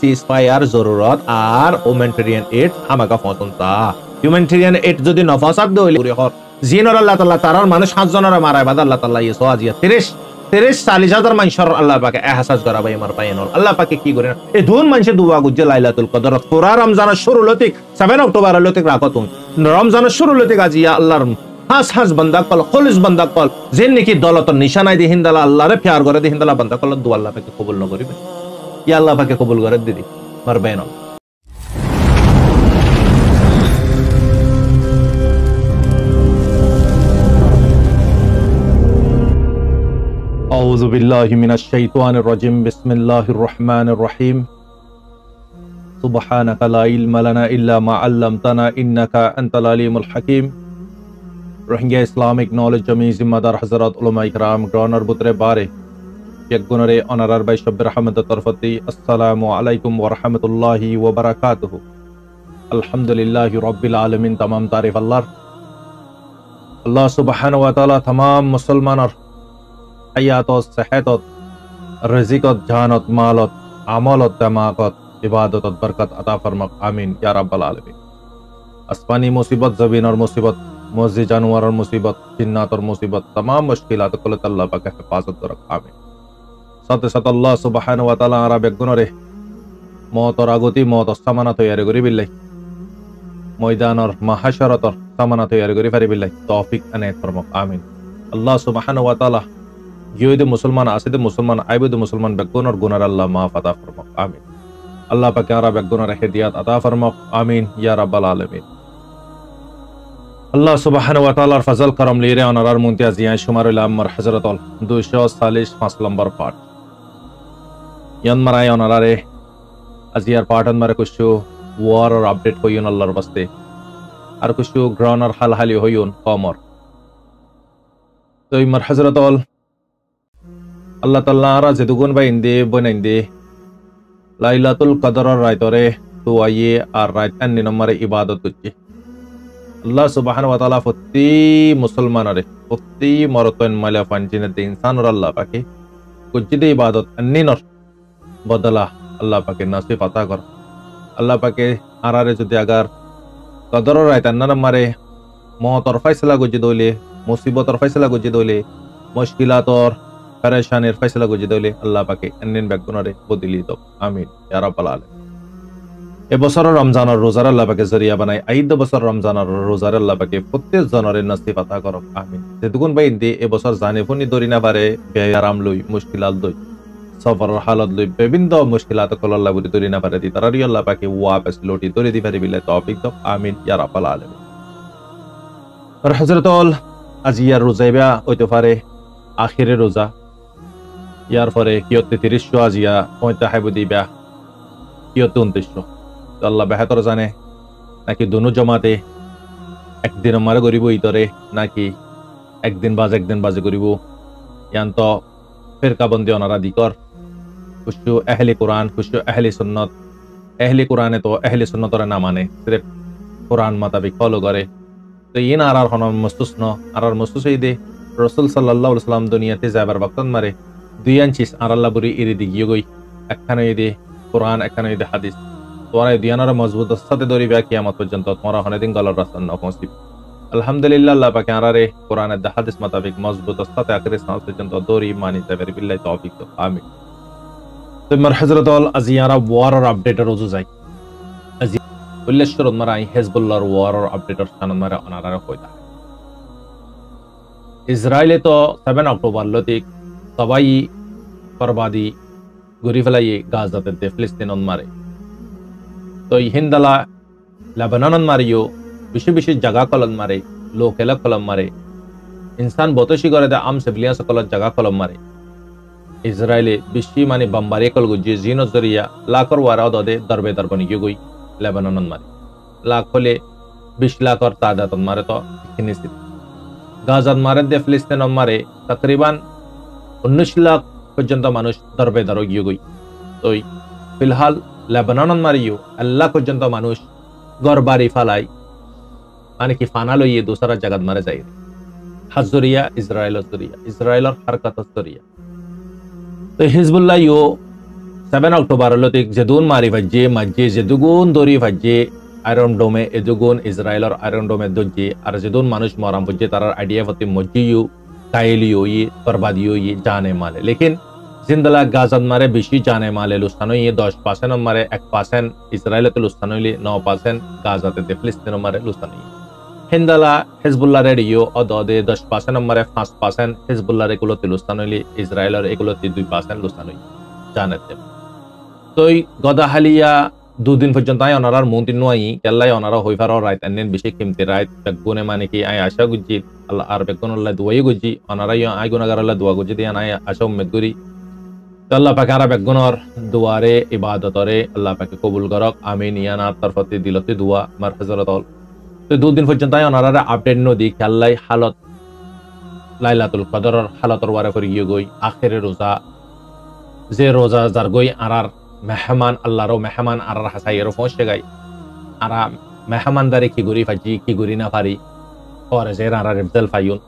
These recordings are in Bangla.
সিজফায়ার জরুরত আর হিউম্যানিটেরিয়ান এইড হামাকা ফতন্তা হিউম্যানিটেরিয়ান এইড যদি নফাসাদ দইলে জিনর আল্লাহ তাআলা তারার মানুষ 7 জনের মারায় বাদ আল্লাহ তাআলা ইসো আজিয়া 30-40,000 মানুষের আল্লাহ পাকে এহসাস করাবে আমার পায়নল আল্লাহ পাকে কি করে এই দুন মানুষে দুয়া গুজে লাইলাতুল কদর পুরা রমজানের শুরু লতিক 7 অক্টোবর লতিক রাখতুন রমজানের শুরু লতিক আজিয়া আল্লাহর হাস বান্দা কল খলিস বান্দা কল যেন নাকি দলতর নিশানায় দি হিন্দালা আল্লাহরে প্যার করে দি হিন্দালা বান্দা কল দু আল্লাহ পাকে কবুল ন করিবে ইয়া আল্লাহ পাকে কবুল করে দিদি মার বেনল আউযু বিল্লাহি মিনাশ শাইতানির রাজিম বিসমিল্লাহির রহমানির রহিম সুবহানাকা লা ইলমা লানা ইল্লা মা আল্লামতানা ইন্নাকা আনতাল আলিমুল হাকিম রোহিঙ্গা ইসলামিক নলেজ জমি জিম্মাদার হযরত উলামা ইকরাম গ্রহণের বুতরে বারে বেগুনরে অনারার বাই সব্বির রহমতের তরফতি আসসালামু আলাইকুম ওয়া রাহমাতুল্লাহি ওয়া বারাকাতুহু আলহামদুলিল্লাহি রাব্বিল আলামিন तमाम तारीफ আল্লাহ সুবহানাহু ওয়া তাআলা तमाम মুসলমানের হায়াতত সেহতত রিজিকত জানত মালত আমলত তামাকত ইবাদতত বরকত আতা ফরমাক আমিন ইয়া রাব্বাল আলামিন আসমানি মুসিবত জমিনের মুসিবত মসজিদ জানোয়ারের মুসিবত জিন্নাতের মুসিবত तमाम মুশকিলাত কলে আল্লাহ পাক হেফাজত করক আমিন সাথে সাথে আল্লাহ সুবহানাহু ওয়া তাআলা আরা বেগুনরে মওতর আগতি মওত সামানা তৈয়ারি করি বিল্লাহ ময়দানর মাহাশারতর সামানা তৈয়ারি করি পারি বিল্লাহ তৌফিক আনায়াত ফরমাক আমিন আল্লাহ সুবহানাহু ওয়া তাআলা গিয়েদে মুসলমান আসিদে মুসলমান আইবদে মুসলমান বেগুনর গুনার আল্লাহ মাফ আতা ফরমাক আমিন আল্লাহ পাক আরা বেগুনর হেদিয়াত আতা ফরমাক আমিন ইয়া রাব্বাল আলামিন আল্লাহ সুবহানাহু ওয়া তাআলার ফজল করম লিরে অনারার মুমতাজ ইয়া শুমারুল আম্মর হযরতুল 245 নম্বর পাঠ ইয়ান মারায় অনারারে আজিয়ার পাঠন মারে কুছু ওয়ার আর আপডেট হইউন আল্লাহর বাস্তে আর কুছু গ্রাউন্ডার হালহালি হইউন কমর তো ইমার হযরতুল আল্লাহ তাআলা আরা যেদুগুন বাই ইন্দে বনাইন্দে লাইলাতুল কদরের রাইতরে তো আইয়ে আর রাত 9 নম্বরে ইবাদত করছে আল্লাহ সুবহানাহু ওয়া তাআলা প্রতি মুসলমানরে প্রতি মরতন মালা ফানজিনে ইনসানর আল্লাহ পাকে কুজিদে ইবাদত আন্নিনর বদলা আল্লাহ পাকে নসিব আতা কর আল্লাহ পাকে আরারে যদি আগার কদরের রাত 9 নম্বরে মওতর ফয়সালা গুজি দইলে মুসিবতর ফয়সালা গুজি দইলে মুশকিলাতর পরেশানির ফয়সালা গুজি দইলে আল্লাহ পাকে আন্নিন বেগুনরে বদলি দাও আমিন ইয়া রাব্বাল আলামিন এ বছর রমজানের রোজার আল্লাহ পাকে জরিয়া বানাই আইদ বছর রমজানের রোজার আল্লাহ পাকে প্রত্যেক জনরের নসিব আতা করক আমিন যেদুগুন বাই ইন্দে এ বছর জানে ফুনি দরি না পারে বেয়ারাম লই মুশকিলাত লই সফরের হালত লই বিভিন্ন মুশকিলাত কল আল্লাহ বুরি দরি না পারে দি তারারি আল্লাহ পাকে ওয়াপস লটি দরি দি পারে বিল্লাহ তৌফিক দাও আমিন ইয়া রাব্বাল আলামিন আর হযরতুল আজিয়ার রোজাইবা হইতে পারে আখিরের রোজা ইয়ার পরে কিয়তে 30 আজিয়া পয়তা হাইব দিবা কিয়তে 29 আল্লাহ বেহতর জানে নাকি দুনো জমাতে একদিন মারে করিব ইতরে নাকি একদিন বাজে করিব ইয়ান তো ফেরকাবন্দি অনারা দিকর খুশু আহলে কোরআন খুশু আহলে সুন্নত আহলে কোরআনে তো আহলে সুন্নতরে না মানে সির্ফ কোরআন মোতাবেক ফলো করে তো ইন আরার হন মস্তুস ন আরার মস্তুস দে রাসূল সাল্লাল্লাহু আলাইহি ওয়াসাল্লাম দুনিয়াতে যাবার বক্তন মারে দুই আনচিস আর আল্লাহ বুরি ইরি দিগিয়ে গই একখানে দে কোরআন একখানে দে হাদিস তোরা দিয়ানার মজবুত সাথে দরিবা কিয়ামত পর্যন্ত তোমরা হনেদিন গলার রাস্তা ন পৌঁছিব আলহামদুলিল্লাহ আল্লাহ পাক আরারে কোরআনের দা হাদিস মোতাবেক মজবুত সাথে আখির সাল পর্যন্ত দরি মানি তাবের বিল্লাহ তৌফিক দাও আমিন তো মার হযরতুল আজিয়ারা ওয়ার আপডেটর রোজু যাই আজি উল্লেশ্বর মারাই হিজবুল্লাহর ওয়ার আপডেটর সানন মারা অনারা কইতা ইসরায়েলে তো 7 অক্টোবর লতিক সবাই বরবাদি গরি ফেলাই গাজাতে দে ফিলিস্তিনন মারে তো হিন্দালা লেবানন মারিও বেশি জায়গা কলম মারে লোক এলা কলম মারে ইনসান বতশি করে দে আম সিভিলিয়ান সকলের জায়গা কলম মারে ইসরায়েলে বেশি মানে বাম্বারি কল গুজি জিনো জরিয়া লাখর ওয়ারা দে দরবে দরবনি গই লেবানন মারে লাখ হলে 20 লাখর তাদাত মারে তো কিনিসি গাজাত মারে দে ফিলিস্তিন মারে তকরিবান 19 লাখ পর্যন্ত মানুষ দরবে দর গই তো ফিলহাল লেবানন মারিও আল্লাহ পর্যন্ত মানুষ গরবারি ফালাই মানে কি ফানা লইয়ে দোসরা জায়গাত মারে যায় হাজরিয়া ইসরায়েলের হারকাত জরিয়া তো হিজবুল্লাহ ইও 7 অক্টোবর লতিক যেদুন মারি ভাজ্যে মাজ্যে যেদুগুন দরি ভাজ্যে আয়রন ডোমে এদুগুন ইসরায়েলের আয়রন ডোমে দজ্জে আর যেদুন মানুষ মরাম বুঝে তার আইডিয়া ফতি মজ্জিও কায়েলিও ই বরবাদিও ই জানে মালে লেকিন জিন্দলা গাজাত মারে বেশি জানে মালে লুস্তানো ই 10% মারে 1% ইসরায়েলতে লুস্তানো ইলি 9% গাজাতে ফিলিস্তিন মারে লুস্তানো ই হিন্দালা হিজবুল্লাহ রেডিও অদে 10% মারে 5% হিজবুল্লাহ এগুলোতে লুস্তানো ইলি ইসরায়েলের এগুলোতে 2% লুস্তানো ই জানেতে তই গদাহালিয়া দুদিন পর্যন্ত আই অনারার মন্ত্রী নয় কেল্লাই অনারা হইফার রাইত আনেন বেশি কিমতি রাইত বেগুনে মানে কি আই আশা গুজি আল্লাহ আর বেগুন আল্লাহ দুয়াই গুজি অনারাই আই গুনাগার আল্লাহ দোয়া গুজি দিয়ে আই আশা উম্মেদ করি তো আল্লাহ পাকে আর বেগুনর দুয়ারে ইবাদতরে আল্লাহ পাকে কবুল করক আমিন ইয়ানার তরফতে দিলতে দোয়া মারফাজরত তো দুদিন পর্যন্ত আই অনারার আপডেট নদি কেল্লাই হালত লাইলাতুল কদরের হালতর ওয়ারে করে গিয়ে গই আখেরে রোজা যে রোজা যার গই আর মেহমান আল্লাহরও মেহমান আর হাসাইয়েরও পৌঁছে গাই আর মেহমানদারি কি গুরি ফাজি কি গুরি না পারি পরে যে আর রেফজেল ফাইউন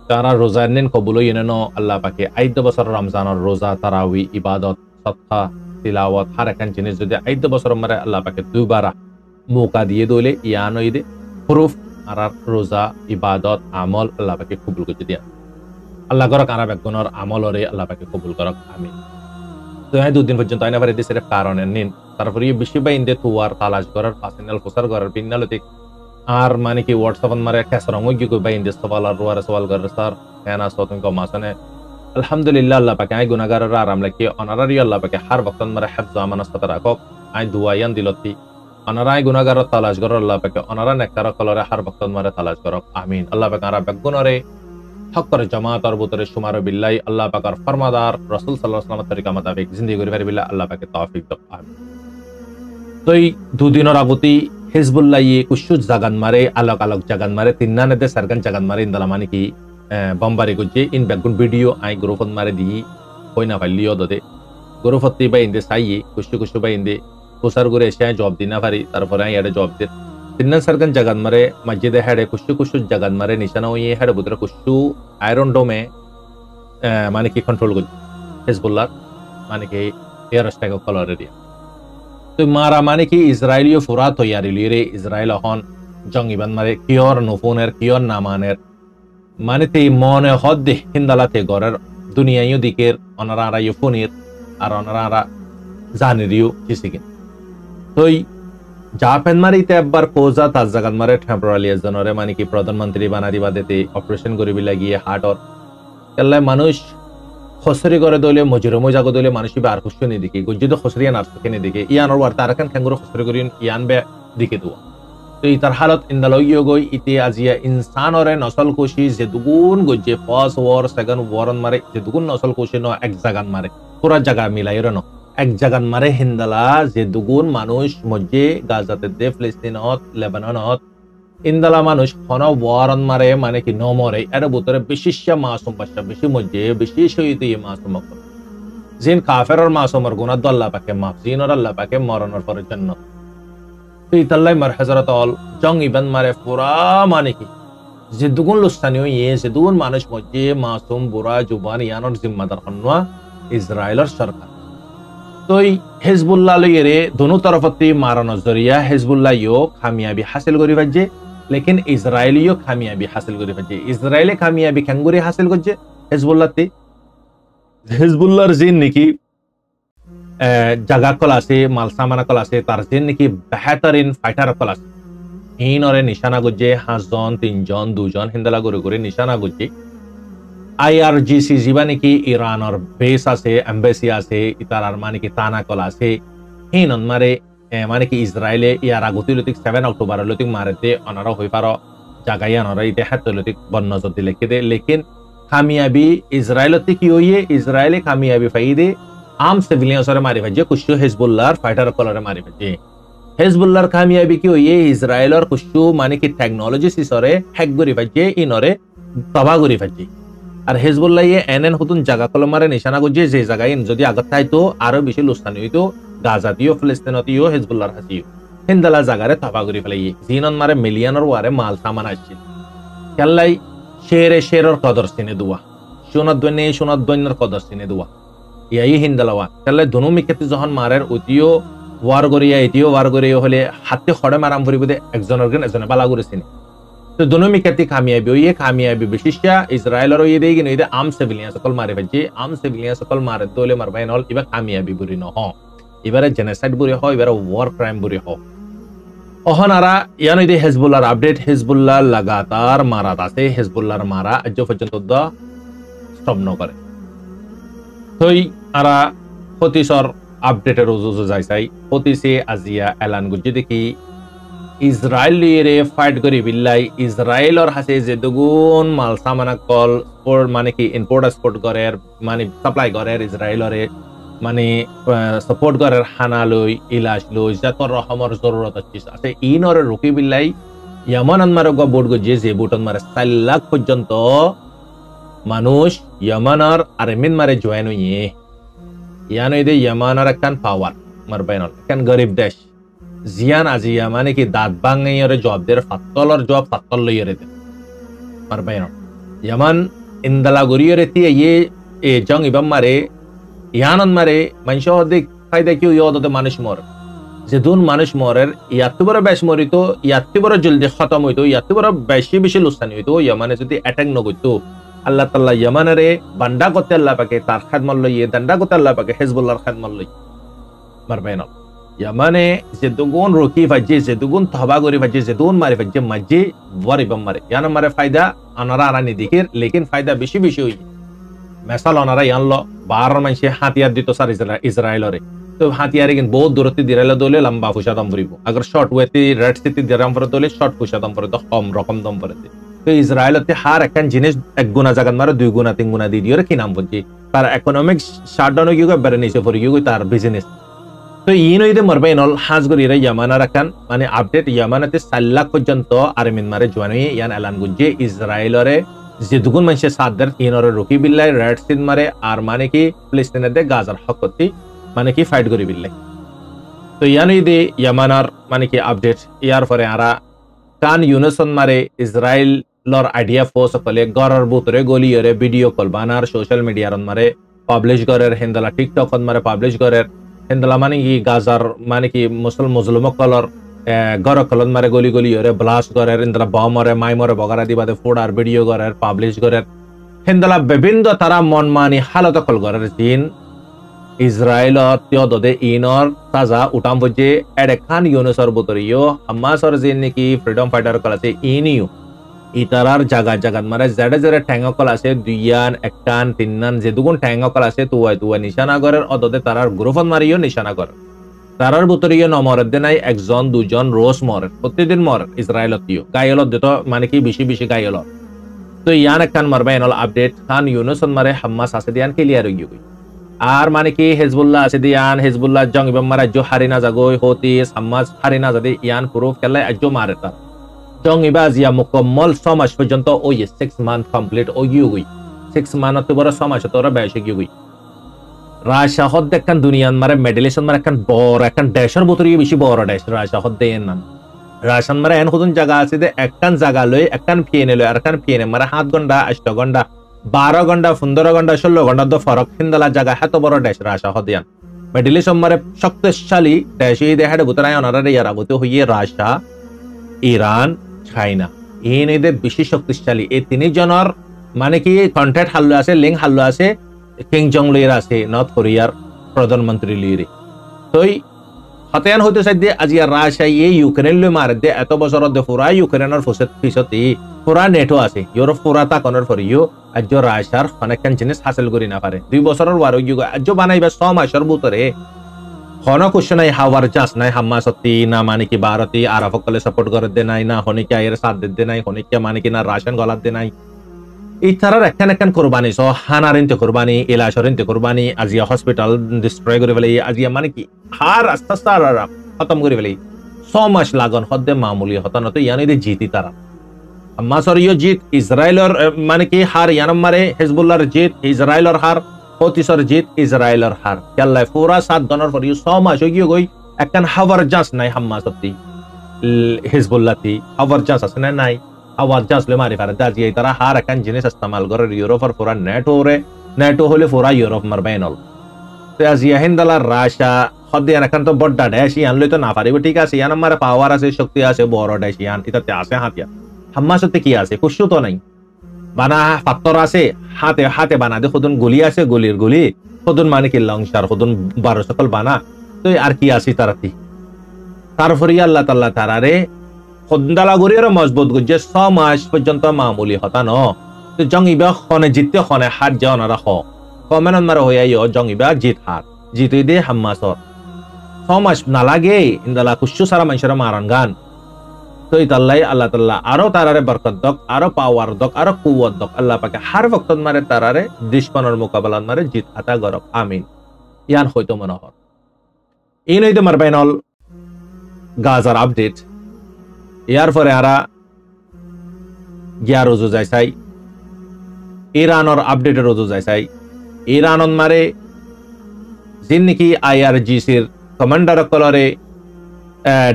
তারা রোজা নেন কবুল ইনেন আল্লাহ পাকে 8 বছর রমজানের রোজা তারাউই ইবাদত সদকা তিলাওয়াত হার একখান জিনিস যদি 8 বছর মারে আল্লাহ পাকে দুইবার মৌকা দিয়ে দইলে ইয়ান ইদে প্রুফ আর রোজা ইবাদত আমল আল্লাহ পাকে কবুল করে দিয়া আল্লাহ করক আর বেগুনর আমলরে আল্লাহ পাকে কবুল করক আমিন তো এই দুদিন পর্যন্ত আইনা পারে দেশের কারণে নিন তারপরে বেশি বা ইন্দে তুয়ার তালাশ করার পার্সোনাল প্রচার করার পিনালতে আর মানে কি হোয়াটসঅ্যাপ মারে ক্যাসরং গি কই বা ইন্দে সওয়াল আর রোয়ার সওয়াল করার স্যার কেনা সতন কো মাসনে আলহামদুলিল্লাহ আল্লাহ পাকে আই গুনাহগারের আরাম লাগি অনারারি আল্লাহ পাকে হার বক্তন মারে হিফজ আমানত সতর রাখক আই দুয়ায়ান দিলতি অনারাই গুনাহগারের তালাশ করার আল্লাহ পাকে অনারা নেককার কলরে হার বক্তন মারে তালাশ করক আমিন আল্লাহ পাকে আর বেগুনরে হকর জামাতর বুতরে সুমার বিল্লাহ আল্লাহ পাকের ফরমাদার রাসূল সাল্লাল্লাহু আলাইহি ওয়াসাল্লামের তরিকা মোতাবেক জিন্দেগি করি পারি বিল্লাহ আল্লাহ পাকে তৌফিক দাও আমিন তই দুদিনের আগতি হিজবুল্লাহ কুশু জাগান মারে আলোক আলোক জাগান মারে তিন্নানে দে সারগান জাগান মারে ইনদালা মানে কি বম্বারি গুজে ইন বেগুন ভিডিও আই গ্রুপত মারে দি কইনা ফাইলিও দদে গ্রুপতি বাই ইনদে সাই কুশু বাই ইনদে কোসার করে এসে জব দিনা পারি তারপরে আই এডে জব দে তিন্নান সারগান জাগান মারে মসজিদে হেডে কুশু জাগান মারে নিশানা ওই হেডে বুতরে কুশু আয়রন ডোমে মানে কি কন্ট্রোল করছে হিজবুল্লাহ মানে কি এয়ার স্ট্রাইক কলর এরিয়া তো মারা মানে কি ইসরায়েলীয় ফুরা তৈয়ারি লিরে ইসরায়েল হন জঙ্গিবান মারে কিয়র নফুনের কিয়র নামানের মানে তে মনে হদ্দে হিন্দালাতে গরের দুনিয়ায় দিকের অনারা আরা ইউফোনির আর অনারা আরা জানিরিও কিসিকিন তোই জাপান মারিতে একবার কোজা তাজ জাগান মারে টেম্পোরারি জনরে মানে কি প্রধানমন্ত্রী বানারি বাদেতে অপারেশন করিবি লাগিয়ে হার্টর কেল্লাই মানুষ খসরি করে দলে মজুরমো জাগো দলে মানুষ আর খুশি নি দিকে গুজিত খসরিয়া নার্স কেনে দিকে ইয়ানর ওয়ার তারকান খাঙ্গুর খসরি করিন ইয়ান বে দিকে দুয়া তো ইতার হালত ইন্দালইয় গই ইতে আজিয়া ইনসানরে নসল কোশি যে দুগুন গজে ফার্স্ট ওয়ার সেকেন্ড ওয়ারন মারে যে দুগুন নসল কোশি ন এক জাগান মারে পুরা জায়গা মিলাইর ন এক জাগান মারে হিন্দালা যে দুগুন মানুষ মজে গাজাতে দে ফিলিস্তিনত লেবাননত ইন্দালা মানুষ খন ওয়ারন মারে মানে কি নমরে এর ভিতরে বিশেষ মাসুম বাচ্চা বেশি মজে বেশি শহীদ মাসুম জিন কাফেরর মাসুমর গুনাহ আল্লাহ পাকে মাফ জিনর আল্লাহ পাকে মরণর পরে জান্নাত তো ইতাল্লাই মার হযরত অল জং ইবান মারে পুরা মানে কি যে দুগুন লুস্তানিও যে দুগুন মানুষ মজে মাসুম বুরা জুবান ইয়ানর জিম্মাদার হনওয়া ইসরায়েলের সরকার তো হিজবুল্লাহ লইরে দোনো তরফতে মারানোর জরিয়া হিজবুল্লাহ ইও কামিয়াবি হাসিল করি পাচ্ছে লেকিন ইসরায়েলিও কামিয়াবি হাসিল করি পাচ্ছে ইসরায়েলে কামিয়াবি কেঙ্গুরি হাসিল করছে হিজবুল্লাহতে হিজবুল্লাহর জিন নাকি জাগা কল আছে মালসামানা কল আছে তার জিন নাকি বেহতরিন ফাইটার কল আছে হিনরে নিশানা গুজে 5 জন 3 জন 2 জন হিন্দালা করে নিশানা গুজে IRGC জিবা নাকি ইরানের বেস আছে এমবাসি আছে ইতারার মানে কি তানা কল আছে হিনন মারে মানে কি ইসরায়েলে ইয়ার আগতিলতিক 7 অক্টোবর লতিক মারেতে অনারা হই পারো জাগাই অনারা ইতে হাতলতিক বন্নজত দিলে কেদে লেকিন কামিয়াবি ইসরায়েলতে কি হইয়ে ইসরায়েলে কামিয়াবি ফাইদে আম সিভিলিয়ানসরে মারি ভাজে কুশু হিজবুল্লাহর ফাইটার কলরে মারি ভাজে হিজবুল্লাহর কামিয়াবি কি হইয়ে ইসরায়েলের কুশু মানে কি টেকনোলজি সিসরে হ্যাক করি ভাজে ইনরে তবা করি ভাজে আর হিজবুল্লাহ এনএন হুতুন জায়গা কলম মারে নিশানা গুজে যে জায়গায় যদি আগত থাইতো আরো বেশি লুস্তানি হইতো গাজাতিও ফিলিস্তিনতিও হিজবুল্লাহর হাসিও হিন্দালা জায়গারে তবা করি ফেলাই জিনন মারে মিলিয়নের ওয়ারে মাল সামান আসছিল কেল্লাই শেরের কদর সিনে দুয়া সোনাদ্বৈনের কদর সিনে দুয়া ইয়াই হিন্দালাওয়া তাহলে দুনো মিকেতে যখন মারের অতিও ওয়ার করিয়া এটিও ওয়ার করিয়া হলে হাতে খড়ে মারাম ফুরিব দে একজনের গেন এজনে বালা করেছেন তো দুনো মিকেতে কামিয়াবি ওই কামিয়াবি বিশিষ্টা ইসরায়েলের ওই দিয়ে গিয়ে এটা আম সিভিলিয়ান সকল মারে ফেলছে আম সিভিলিয়ান সকল মারে দলে মারবাই নল এবার কামিয়াবি বুড়ি নহ এবারে জেনোসাইড বুড়ি হয় এবারে ওয়ার ক্রাইম বুড়ি হোক অহনারা ইয়ান ইদে হিজবুল্লাহর আপডেট হিজবুল্লাহ লাগাতার মারাত আছে হিজবুল্লাহর মারা আজ পর্যন্ত স্টপ ন করে তই আরা হতিসর আপডেটের উজুজু যাইছাই হতিসে আজিয়া এলান গুজি দেখি ইসরায়েলিরে ফাইট করি বিল্লাই ইসরায়েলর হাসে যে দুগুণ মাল সামানা কল মানে কি ইম্পোর্ট এক্সপোর্ট করে মানে সাপ্লাই করে ইসরায়েলরে মানে সাপোর্ট করে হানা লই ইলাজ লই যতর রকমের জরুরত আছে ইনরে রুকি বিল্লাই ইয়ামান আনমার বোর্ড গজিয়ে যে বুটন মারে 4 লাখ পর্যন্ত মানুষ ইয়ামানের আর্মিন মারে জয়েন হইয়ে ইয়ানো ইদে ইয়ামানের একখান পাওয়ার মারবাইনল একখান গরিব দেশ জিয়ান আজিয়া মানে কি দাঁত বাঙাইয়রে জব দের ফাত্তলর জব ফাত্তল লইয়রে দে মারবাইনল ইয়ামান ইন্দালা গরিয়রে তি এ জং ইবাম মারে ইয়ানন মারে মানুষ অধিক ফায়দা কি ইয়দতে মানুষ মর যে দুন মানুষ মরের ইয়াত্তু বড় বেশ মরিত ইয়াত্তু বড় জলদি খতম হইতো ইয়াত্তু বড় বেশি বেশি লুস্তানি হইতো ইয়ামানে যদি অ্যাটাক নগইতো আল্লাহ তাআলা ইয়ামানের বান্ডা করতে আল্লাহ পাকে তার খাদমত লইয়ে দান্ডা করতে আল্লাহ পাকে হিজবুল্লাহর খাদমত লই মারবেন ইয়ামানে যে দুগুণ রকি ভাজে যে দুগুণ তহবা করি ভাজে যে দুন মারি ভাজে মাঝে ওয়ারিবাম মারে ইয়ান মারে ফায়দা আনারা আনানি দিকের লেকিন ফায়দা বেশি বেশি হই মেসাল আনারা ইয়ানলো বার মানুষে হাতিয়ার দিত স্যার ইসরায়েলরে তো হাতিয়ারে কিন্তু বহুত দূরত্বে দিরাইলে দলে লম্বা ফুসা দম ফুরিব আগর শর্ট ওয়েতে রেড সিটি দিরাম ফরে দলে শর্ট ফুসা দম ফরে তো কম রকম দম ফরে তো ইসরায়েলতে হার একখান জিনিস 1 গুণা জায়গা মারে 2 গুণা 3 গুণা দিয়ে কি নাম বলছি তার ইকোনমিক শাটডাউন কি গো বেরে নিছে ফরে কি তার বিজনেস তো ইনো ইদে মারবাইনল হাজ গরি রে ইয়ামানার একখান মানে আপডেট ইয়ামানাতে 4 লাখ পর্যন্ত আর্মিন মারে জওয়ানি ইয়ান এলান গুজে ইসরায়েলরে যে দুগুণ মানুষের সাদর ইনরে রকি বিল্লাই রেড সিট মারে আর মানে কি ফিলিস্তিনের দে গাজার হকতি মানে কি ফাইট করি বিল্লাই তো ইয়ানি দে ইয়ামানার মানে কি আপডেট ইয়ার পরে আরা কান ইউনুসন মারে ইসরায়েল লর আইডিয়া ফোর্স কলে গরর বুতরে গলিয়রে ভিডিও কল বানার সোশ্যাল মিডিয়ার মারে পাবলিশ করের হিন্দলা টিকটক মারে পাবলিশ করের হিন্দলা মানে কি গাজার মানে কি মুসলিম কলর গর কলন মারে গলি গলিয়রে ব্লাস্ট করের হিন্দলা বম মারে মাই মরে বগারা দিবাদে ফোড়ার ভিডিও করের পাবলিশ করের হিন্দলা বিভিন্ন তারা মন মানি হালত কল করের জিন ইসরায়েল দদে ইনর তাজা উঠাম বজে এডেখান ইউনুসর বুতরিও হামাসর জিন নাকি ফ্রিডম ফাইটার কল আছে ইনিও ইতারার জায়গা জায়গাত মারে জেডে জেডে ঠ্যাঙ্গকল আছে 2 1 3 যে দুগুণ ঠ্যাঙ্গকল আছে তুয়া নিশানা করের অদদে তারার গ্রুপত মারিও নিশানা করে তারার বুতরিও নমরের দে নাই 1 জন 2 জন রোজ মরে প্রতিদিন মরে ইসরায়েলতিও গায়লত দিত মানে কি বেশি বেশি গায়ল তো ইয়ান একখান মারবাইনল আপডেট খান ইউনুসন মারে হামাস আছে দিয়ান ক্লিয়ার হই গই আর মানে কি হিজবুল্লাহ আছে দিয়ান হিজবুল্লাহ জং ইবাম মারা জো হারিনা জাগই হতি হামাস হারিনা জাদে ইয়ান প্রুফ কেলে আজো মারে তার জং ইবাজিয়া মুকম্মল 6 মাস পর্যন্ত ওই 6 মান্থ কমপ্লিট ওই গই 6 মান্থ বড় 6 মাস তোরা বেশি গই রাশা হদ একখান দুনিয়ান মারে মেডিলেশন মারে একখান বড় একখান দেশের বুতরি বেশি বড় দেশ রাশা হদ দেন নাম রাশান মারে এন হুদুন জায়গা আছে দে একখান জায়গা লই একখান পিএনএ লই আর একখান পিএনএ মারে 7 ঘন্টা 8 ঘন্টা 12 ঘন্টা 15 ঘন্টা 16 ঘন্টা তো ফরক হিন্দলা জায়গা এত বড় দেশ রাশা হদিয়ান মেডিলেশন মারে শক্তিশালী দেশ এই দেহের বুতরায় অনারে ইয়ার আগতে হইয়ে রাশা ইরান চাইনা এই নেদে বেশি শক্তিশালী এই তিনি জনের মানে কি কন্ট্যাক্ট হাল্লো আছে লিঙ্ক হাল্লো আছে কিং জং লির আছে নর্থ কোরিয়ার প্রধানমন্ত্রী লিরে তই হতেয়ান হইতে চাই দিয়ে আজি রাশিয়া এই ইউক্রেন লই মারে দে এত বছর দে পুরা ইউক্রেনের পিছতে পুরা নেটো আছে ইউরোপ পুরা তাকনের ফরিও আজ রাশিয়ার অনেকখান জিনিস হাসিল করি না পারে 2 বছরের ওয়ার ইউগ আজ বানাইবা 6 মাসের ভিতরে হনো কোশ্চেন নাই হাওয়ার চান্স নাই হামাসতি না মানে কি ভারতী আরব কলে সাপোর্ট করে দে নাই না হনিকা এর সাথ দে নাই হনিকা মানে কি না রাশিয়ান গলাত দে নাই এই তারার একখান কোরবানি সো হানারিনতে কোরবানি এলাশরিনতে কোরবানি আজিয়া হসপিটাল ডিস্ট্রয় করে ফেলে আজিয়া মানে কি হার আস্তে আস্তে খতম করে ফেলে 6 মাস লাগন হদ্দে মামুলি হতানো তো ইয়ানি দে জিতি তারা হামাসর ইয় জিত ইসরায়েলের মানে কি হার ইয়ানম মারে হিজবুল্লাহর জিত ইসরায়েলের হার হতিসর জিত ইসরায়েলের হার কেল্লাই পুরা 7 দনের পর 6 মাস হয়ে গই একখান হাওয়ার চান্স নাই হামাসতি হিজবুল্লাহতি হাওয়ার চান্স আছে না নাই আওয়াজ জাসলে মারি পারে দাজিয়ে তারা হার একখান জিনিস ইস্তেমাল করে ইউরোপের পুরা নেটো হলে পুরা ইউরোপ মারবাইনল তো আজিয়া হিন্দালা রাশা হদিয়ান এখন তো বড্ডা ড্যাশ ইয়ান লইতো না পারিব ঠিক আছে ইয়ান আমার পাওয়ার আছে শক্তি আছে বড় ড্যাশ ইয়ান এটাতে আছে হাতিয়া হাম্মাসতে কি আছে কুশু তো নাই বানা পাত্তর আছে হাতে হাতে বানা দে খুদুন গুলি আছে গুলির গুলি খুদুন মানে কি লংসার খুদুন 12 সকল বানা তো আর কি আছে তারাতি তারপরে আল্লাহ তাআলা তারারে খন্দালা গরিয়ার মজবুত গুজে 6 মাস পর্যন্ত মামুলি হতা ন তো জঙ্গিবা খনে জিততে খনে হাত যাও না রাখো কমেন মারা হইয়াইও জঙ্গিবা জিত হাত জিতই দে হাম্মাসর 6 মাস না লাগে ইন্দালা কুশু সারা মানুষের মারান গান তো ইতাল্লাই আল্লাহ তাআলা আরো তারারে বরকত দক আরো পাওয়ার দক আরো কুওয়াত দক আল্লাহ পাকে হার ওয়াক্ত মারে তারারে দুশমনের মোকাবেলা মারে জিত হাতা গরক আমিন ইয়ান হয়তো মনে হয় এই নইতে মারবাইনল গাজার আপডেট ইয়ার পরে আরা গিয়া রোজো যায় চাই ইরানের আপডেটের রোজো যায় চাই ইরানত মারে যিন নাকি IRGCর কমান্ডার কলরে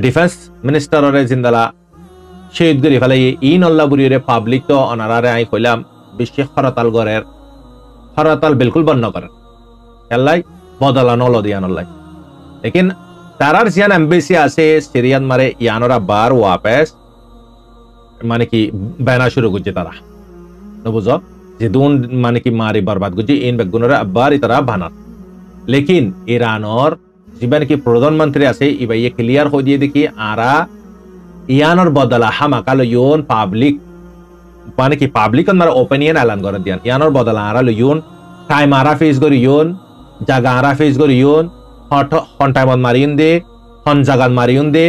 ডিফেন্স মিনিস্টাররে জিন্দালা শহীদ করি ফেলে ইন আল্লাহবুরিরে পাবলিক তো অনারারে আই কইলাম বিশ্ব হরতাল গরের হরতাল বিলকুল বন্ধ করেন এল্লাই বদলা নল দিয়ান আল্লাহ লেকিন তারার জিয়ান এমবেসি আছে সিরিয়ান মারে ইয়ানরা বার ওয়াপেস মানে কি বেনা শুরু করছে তারা বুঝো যে দুন মানে কি মারি বরবাদ করছে ইন বেগুনরে আবার তারা বানার লেকিন ইরানর জীবন কি প্রধানমন্ত্রী আছে ইবাই ক্লিয়ার হয়ে দিয়ে দেখি আরা ইয়ানর বদলা হামাকাল ইউন পাবলিক মানে কি পাবলিক মার ওপিনিয়ন এলান করে দিয়ান ইয়ানর বদলা আরা লইউন টাইম আরা ফেস করি ইউন জায়গা আরা ফেস করি ইউন হন টাইমত মারিউন দে হন জাগাত মারিউন দে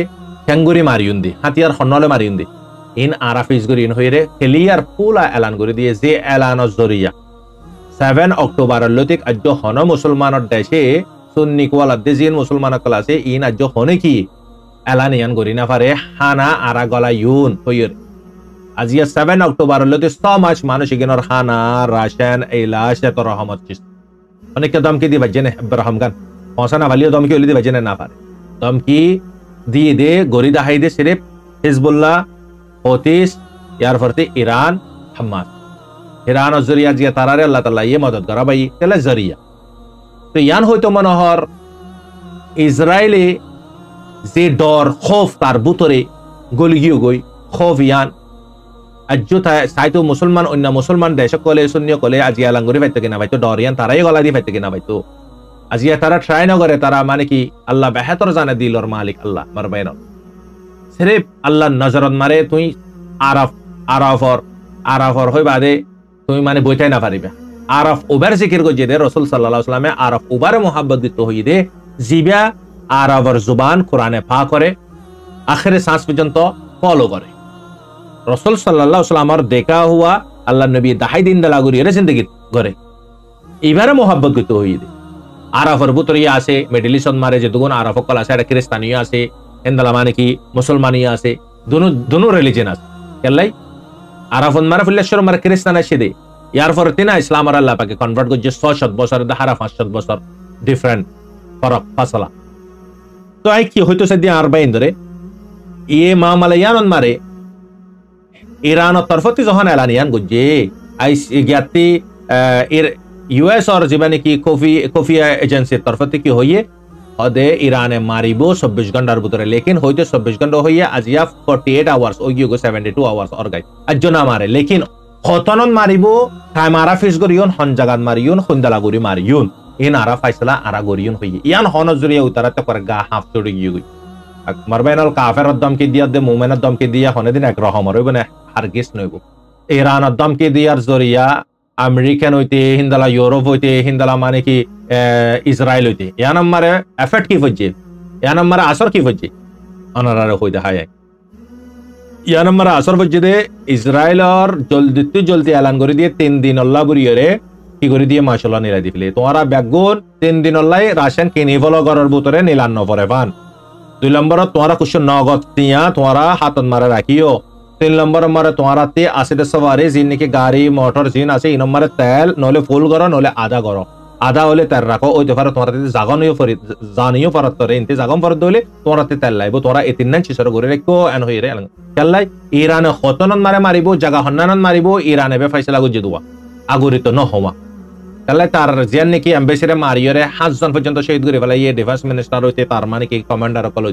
টেঙ্গুরি মারিউন দে হাতিয়ার হনলে মারিউন দে ইন আরা ফেস করি ইন হইরে ক্লিয়ার পুলা এলান করে দিয়ে যে এলানর জরিয়া 7 অক্টোবর লতিক আজ হন মুসলমানের দেশে সুন্নি কোয়ালা দেজিন মুসলমান ক্লাসে ইন আজ হনে কি এলানিয়ান করি না পারে হানা আরা গলা ইউন হইর আজিয়া 7 অক্টোবর লতে 100 মাস মানুষ ইগেনর হানা রাশন ইলাশ এত রহমত চিস অনেক দমকি দি বাজেনে ইব্রাহিম গান পৌঁছানা ভালিও দমকি হলি দি বাজেনে না পারে দমকি দিয়ে দে গরি দাহাই দে সিরিফ হিজবুল্লাহ হতিস ইয়ার ফরতে ইরান হামাস ইরান ও জরিয়া জিয়া তারারে আল্লাহ তাআলা ইয়ে মদদ করা ভাই তেলে জরিয়া তো ইয়ান হয়তো মনোহর ইসরায়েলে যে ডর খৌফ তার বুতরে গলিগিও গই খৌফ ইয়ান আজ্জো সাইতো মুসলমান অন্য মুসলমান দেশ কলে শূন্য কলে আজিয়া লাঙ্গুরি পাইতো কিনা ভাইতো ডর ইয়ান তারাই গলা দিয়ে পাইতো কিনা ভাইতো আজিয়া তারা ট্রাই না করে তারা মানে কি আল্লাহ বেহতর জানে দিলর মালিক আল্লাহ মারবাইন সিরিফ আল্লাহ নজরত মারে তুই আরাফর হই বাদে তুমি মানে বইটাই না পারিবা আরফ উবার জিকির গো দে রাসূল সাল্লাল্লাহু আলাইহি ওয়াসাল্লামে আরফ উবার মোহাব্বত দিত হই দে জিবা আরবর জুবান কোরআনে পা করে আখেরে सांस পর্যন্ত ফলো করে রাসূল সাল্লাল্লাহু আলাইহি ওয়াসাল্লামের দেখা হুয়া আল্লাহ নবী দাহাই দিন দালাগুরি এর জিন্দেগি করে এবারে মোহাব্বত দিত হই দে আরফর বুতরিয়া আছে মিডল ইস্ট মারে যে দুগুণ আরফ কল আছে এটা খ্রিস্টানিয়া আছে এন্দালা মানে কি মুসলমানিয়া আছে দুনো রিলিজিয়ন আছে কেলাই আরফন মারা ফুল্লেশ্বর মারা খ্রিস্টান আছে দে ইয়ার পরে তিনা ইসলাম আর আল্লাহ পাকে কনভার্ট করছে 600 বছর হারা 500 বছর ডিফারেন্ট ফরক ফাসলা তো আই কি হইতো সে দিয়ে 40 ধরে ইয়ে মামালায়ান মারে ইরানের তরফতে যখন এলানিয়ান গজে আই গিয়াতি এর ইউএস আর জীবনে কি কফিয়া এজেন্সির তরফতে কি হইয়ে হদে ইরানে মারিবো 24 ঘন্টার ভিতরে লেকিন হইতো 24 ঘন্টা হইয়া আজিয়া 48 আওয়ার্স ওই গিয়ে 72 আওয়ার্স আর গাই আজ না মারে লেকিন হতনন মারিবো টাইম আরা ফিস গরিয়ন হন জাগাত মারিয়ন খুন্দালা গরি মারিয়ন ইন আরা ফাইসলা আরা গরিয়ন হইয়ে ইয়ান হনজরিয়া উতারাতে করে গা হাফ চড়ি গিয়ে মারবাইনাল কাফেরর দমকে দিয়া দে মুমিনের দমকে দিয়া হনে দিন এক রহমর হইব না হারগিস নইব ইরানের দমকে দিয়ার জরিয়া আমেরিকান হইতে হিন্দালা ইউরোপ হইতে হিন্দালা মানে কি ইসরায়েল হইতে ইয়ান আমারে এফেক্ট কি হচ্ছে ইয়ান আমারে আসর কি হচ্ছে অনারারে হইতে হায় ইয়ান আমারে আসর হচ্ছে দে ইসরায়েলর জলদি এলান করে দিয়ে 3 দিন আল্লাহ বুরিয়রে কি করে দিয়ে মাশাআল্লাহ নিরা দিলে তোমরা ব্যাগুন 3 দিন আল্লাহ রাশন কিনি ফলো করার ভিতরে নিলান নপরে পান 2 নম্বর তোমরা কুছ নগদ দিয়া তোমরা হাতত মারা রাখিও 3 নম্বর মারে তোমরা তে আসিতে সওয়ারে জিন কি গাড়ি মোটর জিন আছে এই নম্বরে তেল নলে ফুল করো নলে আধা হলে তেল রাখো ওই দেফারে তোমরা তে জাগানিও ফরি জানিও পারত করে ইনতে জাগম পারত দলে তোমরা তে তেল লাইবো তোমরা এতিনন চিসর করে রেখো এন হইরে কেলাই ইরানে হতনন মারে মারিবো জাগা হন্নানন মারিবো ইরানে বে ফয়সালা গজে দুয়া আগরিত ন হওয়া তাহলে তার জিয়ান নাকি এম্বাসিরে মারিয়রে 5 জন পর্যন্ত শহীদ করে ফেলাই ডিফেন্স মিনিস্টার হইতে তার মানে কি কমান্ডার কল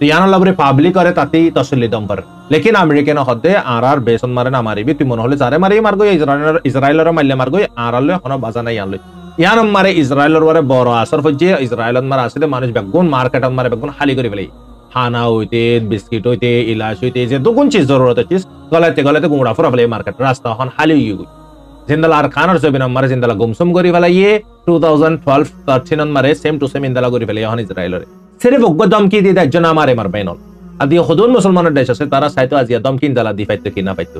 ইয়ান লাবরে পাবলিক করে তাতেই তসল্লি দম পারে লেকিন আমেরিকান হদে আর বেসন মারে না মারিবি তুই মনে হলে যারে মারি মারগো ইসরায়েলের মারলে মারগো আর আলে কোনো বাজা নাই আনলে ইয়ান মারে ইসরায়েলের বারে বড় আসর হচ্ছে ইসরায়েলত মারা আসলে মানুষ বেগুন মার্কেটত মারে বেগুন খালি করে ফেলাই খানা হইতে বিস্কিট হইতে ইলাচ হইতে যে দুগুণ চিজ জরুরত চিজ গলাতে গলাতে গুঁড়া ফুরা ফেলে মার্কেট রাস্তা এখন খালি হয়ে গই জিন্দালা আর খানার ছবি নাম্বারে জিন্দালা গুমসুম করে ফেলাইয়ে 2012-13 মারে সেম টু সেম ইন্দালা করে ফেলে এখন ইসরায়েলের সেরে বগ্গ দমকি দিয়ে একজন আমারে মারবে নল আদি খুদুন মুসলমানের দেশ আছে তারা চাইতো আজিয়া দমকি ইন্দালা দি পাইতো কি না পাইতো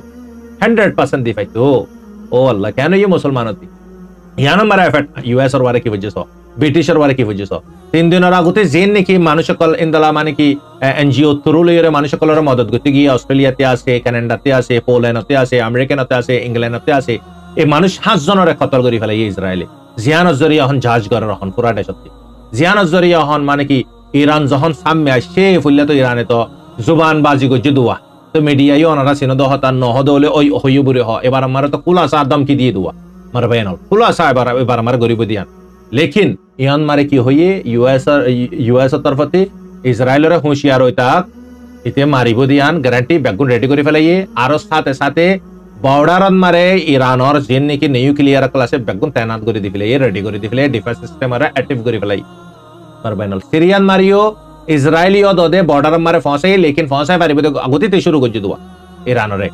100% দি পাইতো ও আল্লাহ কেন এই মুসলমান হতি ইয়ান মারা এফেক্ট ইউএস এর বারে কি বুঝছো ব্রিটিশের বারে কি বুঝছো 3 দিনের আগতে জেন নাকি মানুষ সকল ইন্দালা মানে কি এনজিও থ্রু লইরে মানুষ সকলের মদত করতে গিয়ে অস্ট্রেলিয়াতে আছে কানাডাতে আছে পোল্যান্ডতে আছে আমেরিকানতে আছে ইংল্যান্ডতে আছে এই মানুষ 5 জনের কতল করে ফেলে ইসরায়েলে জিয়ানের জরিয়া এখন জাজ করে এখন পুরা দেশতে জিয়ানের জরিয়া এখন মানে কি ইরান যখন সামনে আসছে ফুললে তো ইরানে তো জুবান বাজি করছে দুয়া তো মিডিয়ায় ওনারা সিনো দহতার নহদ হলে ওই হইয় বুড়ে হ এবার আমার তো কুলাসা দমকি দিয়ে দুয়া মার বেনল কুলাসা এবার আমার গরিব দিয়ান লেকিন ইয়ান মারে কি হইয়ে ইউএস তরফতে ইসরায়েলের হুঁশিয়ার হইতা ইতে মারিব দিয়ান গ্যারান্টি ব্যাগুন রেডি করে ফেলাইয়ে আর সাথে সাথে বর্ডারত মারে ইরানর যেন নাকি নিউক্লিয়ার ক্লাসে ব্যাগুন তাইনাত করে দি ফেলে রেডি করে দি ফেলে ডিফেন্স সিস্টেম আর অ্যাক্টিভ করে ফেলাই মারবেনল সিরিয়ান মারিও ইসরায়েলিও দদে বর্ডার মারে ফসাই লেকিন ফসাই পারিব আগতিতে শুরু করছে দুয়া ইরানরে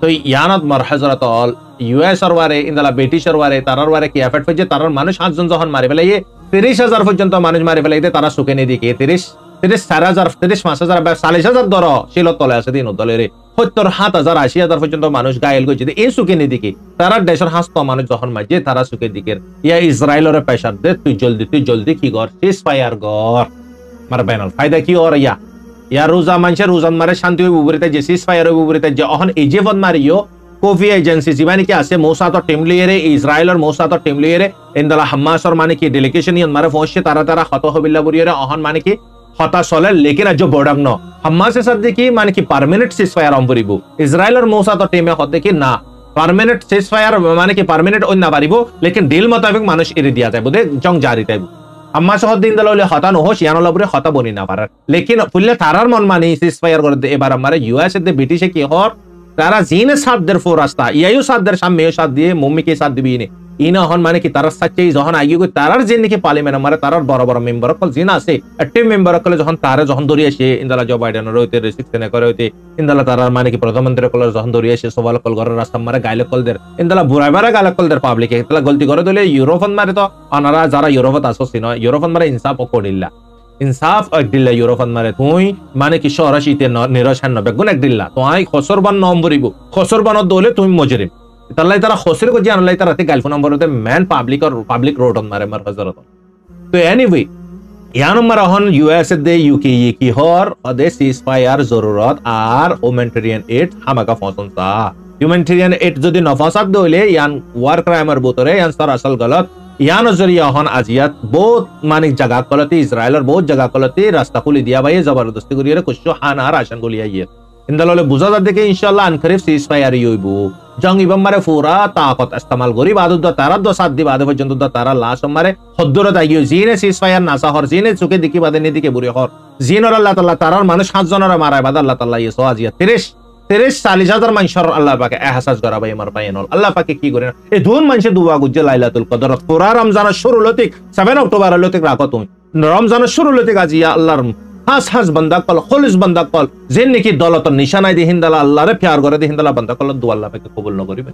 তো ইয়ানত মারহাজরাত অল ইউএস এর ওয়ারে ইনদালা ব্রিটিশ এর ওয়ারে তারার ওয়ারে কি এফেক্ট হচ্ছে তারার মানুষ 5 জন যখন মারি ফেলাইয়ে 30,000 পর্যন্ত মানুষ মারি ফেলাইতে তারা সুখে নি দিকে 30,000 5,000 40,000 দর শিল তলে আছে দিন দলের 70,000 80,000 পর্যন্ত মানুষ গায়েল গইছে এই সুখে নি দিকে তারা দেশের হাসত মানুষ যখন মাঝে তারা সুখে দিকে ইয়া ইসরায়েলের প্রেসার দে তুই জলদি কি কর সিজ ফায়ার কর মার বেনাল ফায়দা কি ওর ইয়া রোজা মানুষের রোজান মারে শান্তি হইব উপরিতে যে সিজ ফায়ার হইব উপরিতে যে এখন এই যে বন মারিও কোফি এজেন্সি জিবানি কি আছে মোসাদ টিম লিয়েরে ইসরায়েলের মোসাদ টিম লিয়েরে ইনদালা হামাসর মানে কি ডেলিগেশন ইয়ান মারে ফসছে তারা খত হবিল্লা বুরিয়েরে অহন মানে কি হতা চলে লেকিন আজ বড়াক ন হামাসের সাথে কি মানে কি পার্মানেন্ট সিজ ফায়ার অন করিব ইসরায়েলের মোসাদ টিমে হতে কি না পার্মানেন্ট সিজ ফায়ার মানে কি পার্মানেন্ট অন না পারিব লেকিন ডিল মোতাবেক মানুষ এড়ে দিয়া যায় বুদে জং জারি তাইব হামাস হদ দিন দলে হতা নহস ইয়ানলা বুরে হতা বনি না পারার লেকিন ফুললে তারার মন মানি সিজ ফায়ার করে এবার আমারে ইউএস এর ব্রিটিশে কি হর তারা জিনে সাথ দের ফোর রাস্তা ইয়ায়ু সাথ দের সামনে সাথ দিয়ে মম্মি কে সাথ দিবি নে ইনা হন মানে কি তারা সাচ্চে যখন আইয়ু তারার জিন নাকি পার্লামেন্ট আমারে তারার বড় বড় মেম্বার কল জিন আছে অ্যাক্টিভ মেম্বার কল যখন দরি আসে ইনদালা জো বাইডেন রইতে রেসিকশনে করে হইতে ইনদালা তারার মানে কি প্রধানমন্ত্রী কল যখন দরি আসে সবাল কল ঘরের রাস্তা মারে গাইলে কল দের ইনদালা বুড়াইবারে গাইলে কল দের পাবলিক ইনদালা গলতি করে দিলে ইউরোপন মারে তো অনারা যারা ইউরোপত আসছে না ইউরোপন মারে ইনসাফ করিল্লা ইনসাফ একদিল্লা ইউরোপন মারে তুই মানে কি সরাসিতে নিরসান্ন বেগুন একদিল্লা তুই খসরবান নম্বরিব খসরবানত দলে তুমি মজরিম তাহলে তারা খসরে কো জানলাই তারা তে গালফোন নম্বরতে ম্যান পাবলিক রোড অন মারে মার হজরত তো এনিওয়ে ইয়ান মারা হন ইউএস দে ইউকে কি হর অদে সিজ ফায়ার জরুরত আর হিউম্যানিটেরিয়ান এইড হামাকা ফসনসা হিউম্যানিটেরিয়ান এইড যদি নফাসাদ দইলে ইয়ান ওয়ার ক্রাইমার বোতরে ইয়ান সার আসল গলত ইয়ান জরিয়া হন আজিয়াত বহুত মানিক জায়গা কলতে ইসরায়েলের বহুত জায়গা কলতে রাস্তা খুলি দিয়া ভাই জবরদস্তি করিয়ে কুশো হান আর আশান গলিয়া ইয়ে ইনদাললে বুঝা যা দেখে ইনশাআল্লাহ আনখরিফ সিজ ফায়ার হইব জং ইবাম মারে পুরা তাকত ইস্তেমাল করি বাদুদ তারা দো সাত দি বাদে পর্যন্ত তারা লাশ মারে হদ্দরত আইও জিনে সিজ ফায়ার নাসা হর জিনে চুকে দেখি বাদে নিদিকে বুড়ি হর জিনর আল্লাহ তাআলা তারার মানুষ 7 জনের মারায় বাদ আল্লাহ তাআলা ইসো আজিয়া 30-40,000 মানুষের আল্লাহ পাকে এহসাস করাবে আমার পায়নল আল্লাহ পাকে কি করে এই দুন মানুষে দুয়া গুজে লাইলাতুল কদর পুরা রমজানের শুরু লতিক 7 অক্টোবর লতিক রাখো তুমি রমজানের শুরু লতিক আজিয়া আল্লাহর হাস বান্দা কল খলিস বান্দা কল যে নাকি দলত নিশানায় দি হিন্দালা আল্লাহরে প্যার করে দি হিন্দালা বান্দা কল দু আল্লাহ পাকে কবুল ন করিবে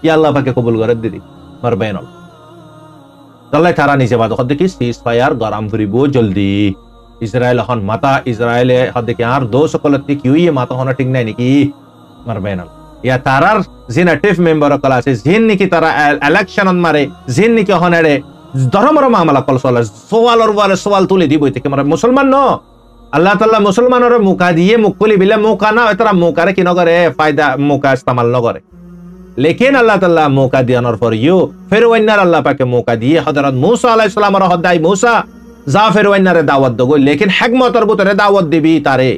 ইয়া আল্লাহ পাকে কবুল করে দিদি মার বেনল আল্লাহ তারা নিচে বাদ দেখি সিজ ফায়ার গরম করিব জলদি ইসরায়েল হন মাতা ইসরায়েলে হদিকে আর দো সকলতি কি হইয়ে মাতা হনা ঠিক নাই নাকি মারবে না ইয়া তারার জিন অ্যাক্টিভ মেম্বার কল আছে জিন নাকি তারা ইলেকশন মারে জিন নাকি হনারে ধর্মর মামলা কল চলে সওয়াল তুলে দিব থেকে মারে মুসলমান ন আল্লাহ তাআলা মুসলমানের মুকা দিয়ে মুকলি বিলে মুকা না তারা মুকারে কি নগরে ফায়দা মুকা ইস্তেমাল ন করে লেকিন আল্লাহ তাআলা মুকা দিয়ানোর পর ফের ওয়াইনার আল্লাহ পাকে মুকা দিয়ে হযরত মূসা আলাইহিস সালামের হদাই মূসা জাফের ওয়াইনারে দাওয়াত দগো লেকিন হিকমতের ভিতরে দাওয়াত দিবি তারে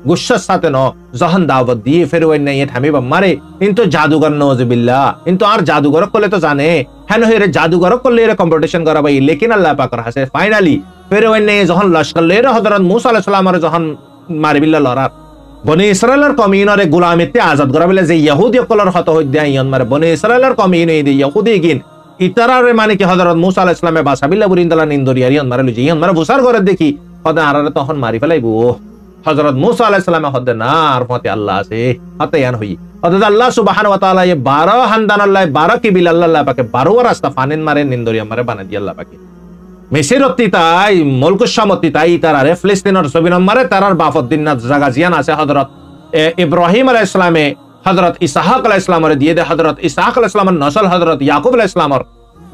গুসার সাথে ন যখন দাওয়াত দিয়ে ফের ওই নাই থামিব মারে কিন্তু জাদুঘর নওয়াজবিল্লাহ কিন্তু আর জাদুঘর করলে তো জানে হ্যাঁ হেরে জাদুঘর করলে এর কম্পিটিশন করা ভাই লেকিন আল্লাহ পাকের হাসে ফাইনালি ফের ওই নাই যখন লস্কর লের হযরত মূসা আলাইহিস সালামের যখন মারিবিল্লাহ লড়ার বনি ইসরায়েলের কমিউনরে গোলামিতে আজাদ করা বলে যে ইহুদি কলর হত হইদ্যা ইয়ন মারে বনি ইসরায়েলের কমিউন এই ইহুদি গিন ইতারারে মানে কি হযরত মূসা আলাইহিস সালামে বাসাবিল্লাহ বুরিন্দালা নিন্দরিয়ার ইয়ন মারে লুজি ইয়ন মারে বুসার করে দেখি হদা আরারে তখন মারি ফেলাইবো হযরত মূসা আলাইহিস সালামে হদে না আর মতে আল্লাহ আছে হতে ইয়ান হই হদে আল্লাহ সুবহানাহু ওয়া তাআলা এই 12 হান্দান আল্লাহ 12 কিবিল আল্লাহ পাকে 12 রাস্তা ফানেন মারে নিন্দরিয়া মারে বানা দি আল্লাহ পাকে মেসিরতি তাই মুলকুশামতি তাই তারারে ফিলিস্তিনের ছবি নম্বরে তারার বাফদ্দিন না জায়গা জিয়ান আছে হযরত ইব্রাহিম আলাইহিস সালামে হযরত ইসহাক আলাইহিস সালামরে দিয়ে দে হযরত ইসহাক আলাইহিস সালামের নসল হযরত ইয়াকুব আলাইহিস সালামের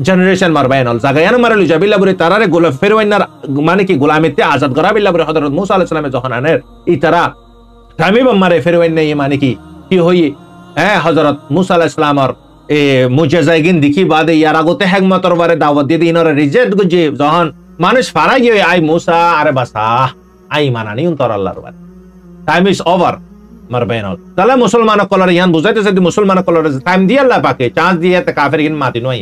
জেনারেশন মারবাইনল জাগায়ান মারে লুজা বিল্লাহ বরে তারারে গোলাম ফেরওয়াইনার মানে কি গোলামিতে আজাদ করা বিল্লাহ বরে হযরত মূসা আলাইহিস সালামে যখন আনের ই তারা তামিব মারে ফেরওয়াইন নাই মানে কি হই হযরত মূসা আলাইহিস সালামের এ মুজাজাইগিন দেখি বাদে ইয়ার আগতে হেকমতর বারে দাওয়াত দিয়ে ইনরে রিজেক্ট গুজে যখন মানুষ ফারাই গিয়ে আই মূসা আরে বাসা আই মানানি উন্তর আল্লাহর বারে টাইম ইজ ওভার মারবাইনল তাহলে মুসলমান কলর ইয়ান বুঝাইতে যদি মুসলমান কলর টাইম দিয়ে আল্লাহ পাকে চান্স দিয়ে তে কাফের গিন মাতি নয়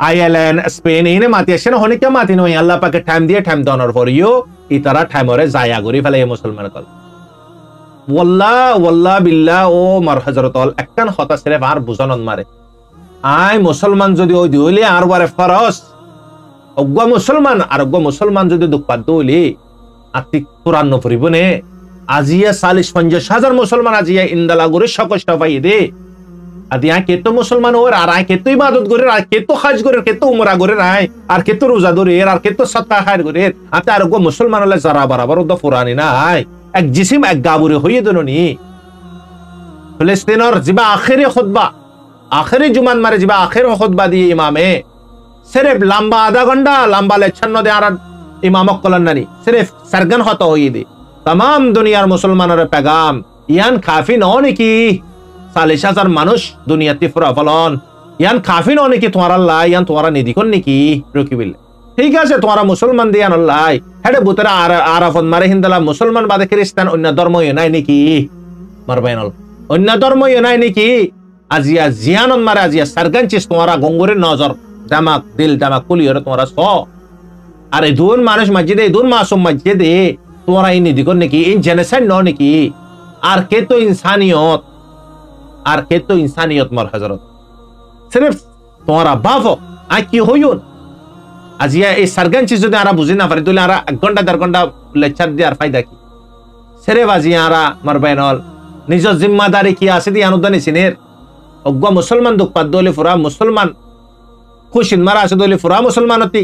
আয়ারল্যান্ড স্পেন ইনে মাতি আসে না হনে কে মাতি নয় আল্লাহ পাকে টাইম দিয়ে টাইম দনর ফর ইউ ই তারা টাইমরে জায়া করি ফেলে মুসলমান কল ওয়াল্লাহ বিল্লাহ ও মার হযরতল একখান কথা সিরেফ আর বুঝানন মারে আই মুসলমান যদি ওই দিলে আর বারে ফরস অজ্ঞ মুসলমান আর অজ্ঞ মুসলমান যদি দুঃখ পাদ দিলে আতি কুরআন ন পড়িবনে আজিয়া 40-50 মুসলমান আজিয়া ইন্দালা করে সকষ্ট পাই দে আদি আ কেতো মুসলমান ওর আর আই কেতো ইবাদত করে আর কেতো হজ করে কেতো উমরা করে রাই আর কেতো রোজা ধরে আর কেতো সাদকা খায় করে আতে আর অজ্ঞ মুসলমান হলে যারা বরাবর দ ফুরানি নাই এক জিসিম এক গাবুরে হইয়ে দননি ফিলিস্তিনের জিবা আখেরি খুতবা আখেরি জুমান মারে জিবা আখের খুতবা দিয়ে ইমামে সিরেফ লম্বা আধা ঘন্টা লম্বা লেছন্ন দে আর ইমামক কলনানি সিরেফ সরগন হতো হইয়ে দে तमाम দুনিয়ার মুসলমানের পেগাম ইয়ান কাফি ন নাকি 40,000 মানুষ দুনিয়াতে ফুরাফলন ইয়ান কাফি ন নাকি তোমার আল্লাহ ইয়ান তোমার নিদিকন নাকি রকিবিল ঠিক আছে তোমরা মুসলমান দিয়ান আল্লাহ হেডে বুতরা আরাফত মারে হিন্দালা মুসলমান বাদে খ্রিস্টান অন্য ধর্ম নাই নাকি মারবাইনল অন্য ধর্ম নাই নাকি আজিয়া জিয়ানন মারে আজিয়া সারগানচিস তোমরা গঙ্গুরের নজর দামাক দিল দামাক কুলিয়র তোমরা স আরে দুন মানুষ মসজিদে দুন মাসুম মসজিদে তোমরা এই নিদিকন নাকি ইন জেনেসাইড ন নাকি আর কে তো ইনসানিয়ত মার হযরত সির্ফ তোমরা বাফো আ কি হইউন আজিয়া এই সারগান চিজ যদি আরা বুঝি না পারি তাহলে আরা 1 ঘন্টা 1.5 ঘন্টা লেকচার দিয়ে আর ফায়দা কি সেরে বাজিয়া আরা মারবাইনল নিজ জিম্মাদারি কি আছে দি অনুদানি সিনের অজ্ঞ মুসলমান দুঃখ পাদ দলে ফুরা মুসলমান খুশিন মারা আছে দলে ফুরা মুসলমানতি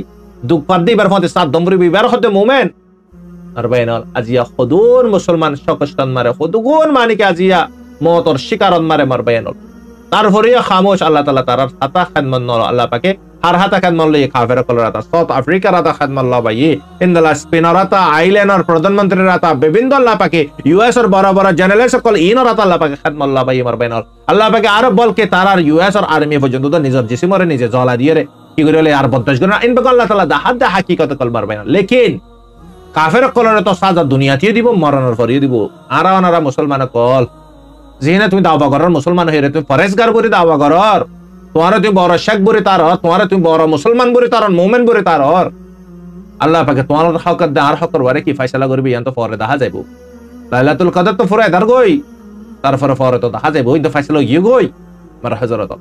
দুঃখ পাদ দিবার ফতে সাত দমরি বিবার হতে মুমেন মারবাইনল আজিয়া খুদুন মুসলমান শকস্তান মারে খুদুন মানে কি আজিয়া মওতর শিকারন মারে মারবাইনল তারপরে খামোশ আল্লাহ তাআলা তার হাতা খাদমত নল আল্লাহ পাকে har hata kan malli kafir kolorata South Africa rata khadmallah bhai indala spinarata island প্রধানমন্ত্রী rata বিভিন্ন আল্লাহ পাকে ইউএস এর বড় বড় জেনারেল সকল ইন rata আল্লাহ পাকে khadmallah bhai আমার বাইনাল আল্লাহ পাকে আরব বলকে তারার ইউএস এর আর্মি পর্যন্ত তো নিজের জিসিমরে নিজে জ্বলা দিয়ে রে কি করে আর 50 গুণ ইন বক আল্লাহ তাআলা দা হাকিকত কলমার বাইনাল লেকিন কাফের কলরে তো সাজা দুনিয়াতেই দিব মরণের পরেই দিব আরা ওনারা মুসলমান কল জিনা তুমি দাওয়া করার মুসলমান হইরে তুমি ফরেজগার করে দাওয়া করার তোমারা তুমি বড় শেখ বরে তার তোমারা তুমি বড় মুসলমান বরে তার মুমিন বরে তার আল্লাহ পাকে তোমার হক দে আর হকর বারে কি ফয়সালা করবি ইয়ান তো পরে দেখা যাইবো লাইলাতুল কদর তো ফুরায় দার গই তারপরে পরে তো দেখা যাইবো ওই তো ফয়সালা গিয়ে গই মার হযরত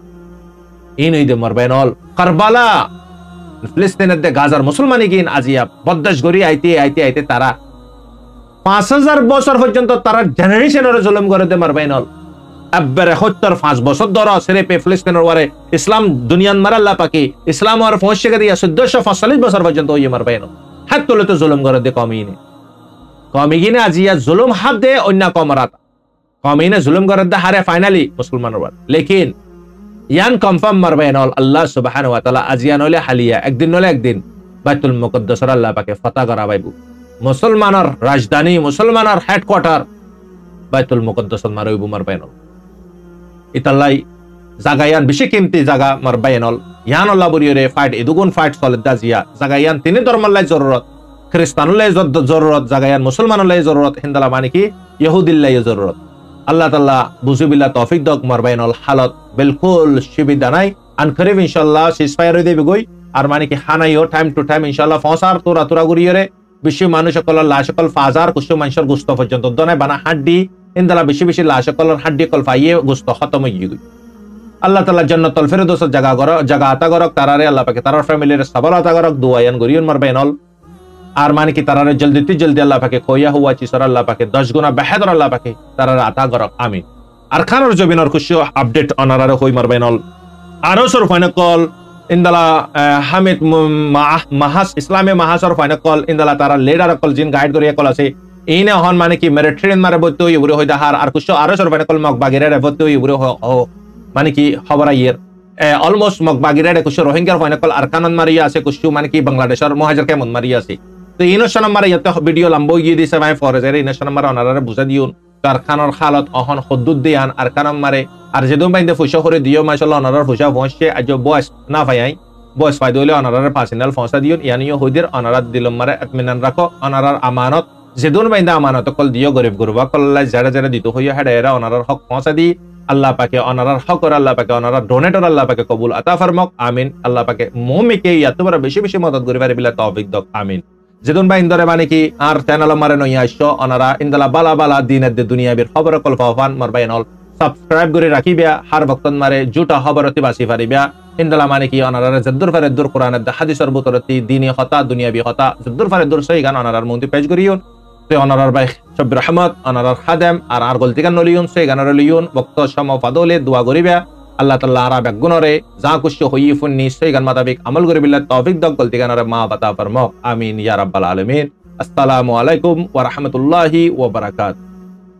ইন ঈদ মারবাইনল কারবালা ফিলিস্তিনের দে গাজার মুসলমানি গিন আজিয়া বদদাশ গরি আইতে তারা 5000 বছর পর্যন্ত তারা জেনারেশনের জুলুম করে দে মারবাইনল আব্বারে 75 বছর ধরে সিরেপে ফিলিস্তিনের ওয়ারে ইসলাম দুনিয়ান মার আল্লাহ পাকে ইসলাম আর পৌঁছে গিয়া 1445 বছর পর্যন্ত ওই মারবাইনল হাত তোলে তো জুলুম করে দে কমিনে আজিয়া জুলুম হাত দে অন্য কমরাত কমিনে জুলুম করে দে হারে ফাইনালি মুসলমানের ওয়ার লেকিন ইয়ান কনফার্ম মারবাইনল আল্লাহ সুবহানাহু ওয়া তাআলা আজিয়া নলে হালিয়া একদিন নলে একদিন বাইতুল মুকদ্দাসের আল্লাহ পাকে ফাতা করাবাইবু মুসলমানের রাজধানী মুসলমানের হেডকোয়ার্টার বাইতুল মুকদ্দাসত মারইবু মারবাইনল ইতাল্লাই জাগায়ান বেশি কিমতি জাগা মারবাইনল ইয়ান আল্লাহ বরিয়রে ফাইট এদুগুন ফাইট চলে দাজিয়া জাগায়ান তিনি ধর্মাল্লাই জরুরত খ্রিস্টানুল্লাহ জরুরত জাগায়ান মুসলমানুল্লাহ জরুরত হিন্দালা মানে কি ইহুদিল্লাহ জরুরত আল্লাহ তাআলা বুঝিবিল্লাহ তৌফিক দক মারবাইনল হালত বিলকুল সুবিধা নাই আন করিব ইনশাআল্লাহ সিজফায়ার হই দেবে গই আর মানে কি হানাইও টাইম টু টাইম ইনশাআল্লাহ ফসার তোরা তোরা গুরিয়রে বিশ্ব মানুষ সকল লাশ সকল ফাজার কুশু মানুষের গুস্ত পর্যন্ত দনায় বানা হাড্ডি ইনদালা বেশি বেশি লাশ সকল হাড্ডি কল ফাইয়ে গুস্ত খতম হই গই আল্লাহ তাআলা জান্নাতুল ফিরদৌস জাগা আতা করক তারারে আল্লাহ পাকে তারার ফ্যামিলির সবর আতা করক দুআয়ান গরিয়ন মারবাইনল আর মানে কি তারারে জলদি আল্লাহ পাকে কইয়া হুয়া চিসর আল্লাহ পাকে 10 গুণা বেহতর আল্লাহ পাকে তারারে আতা করক আমিন আর খানর জবিনর খুশি আপডেট অনারারে হই মারবাইনল আরো সর ফাইনা কল ইনদালা হামিদ মাহাস ইসলামে মাহাসর ফাইনা কল ইনদালা তারা লিডার কল জিন গাইড করিয়া কল আছে ইনে হন মানে কি মেরিট্রেন মারে বইতো ইবরে হই দাহার আর খুশি আরো সর ফাইনা কল মগবাগিরে রে বইতো ইবরে মানে কি খবর আইয়ের অলমোস্ট মগবাগিরে রে খুশি রোহিঙ্গার ফাইনা কল আর কানন মারিয়া আছে খুশি মানে কি বাংলাদেশের মুহাজির কেমন মারিয়া আছে তো ইনোশন নাম্বার ইয়াতে ভিডিও লম্ব গিয়ে দিছে ভাই ফরেজের ইনোশন নাম্বার অনারারে বুঝা দিউন কারখানার হালত অহন হদ্দুদ দিয়ান আর কানম মারে আর যেদম বাইন্দে ফুসা করে দিও মাশাআল্লাহ অনারার ফুসা পৌঁছছে আজ বয়স না ভাই বয়স ফায়দা হলে অনারার পার্সোনাল ফসা দিউন ইয়ানিও হইদের অনারাত দিলম মারে ইতমিনান রাখো অনারার আমানত যেদন বাইন্দে আমানত কল দিও গরিব গুরবা কল্লা যারা যারা দিত হইয়া হেডা এরা অনারার হক পৌঁছা দি আল্লাহ পাকে অনারার হক আর আল্লাহ পাকে অনারার ডোনেটর আল্লাহ পাকে কবুল আতা ফরমাক আমিন আল্লাহ পাকে মুমিকে ইয়াতবার বেশি বেশি মদদ করিবার বিলা তৌফিক দক আমিন যেদন বা ইন্দরে মানে কি আর চ্যানেল মারে নইয়া আসছো অনারা ইন্দালা বালা বালা দিনের দে দুনিয়া বির খবর কল ফাফান মারবাইনল সাবস্ক্রাইব করে রাখিবা হার ভক্তন মারে জুটা খবরতি বাসি ফারিবা ইন্দালা মানে কি অনারা জদ্দুর ফারে দূর কোরআনের হাদিসের বুতরতি দিনী হতা দুনিয়াবি হতা জদ্দুর ফারে দূর সই গান অনারার মন্দি পেজ করিও তে অনারার ভাই শব্বির রহমত অনারার খাদেম আর গলতি গান নলিয়ন সই গানের লিয়ন ভক্ত সম ফাদলে দোয়া করিবা আল্লাহ তাআলা আরা বেগুনরে যা কুশ হই ফুন্নি সই গান মাতাবিক আমল করে বিল্লাহ তৌফিক দক গলতি গানরে মা বাতা ফরমাক আমিন ইয়া রাব্বাল আলামিন আসসালামু আলাইকুম ওয়া রাহমাতুল্লাহি ওয়া বারাকাতুহু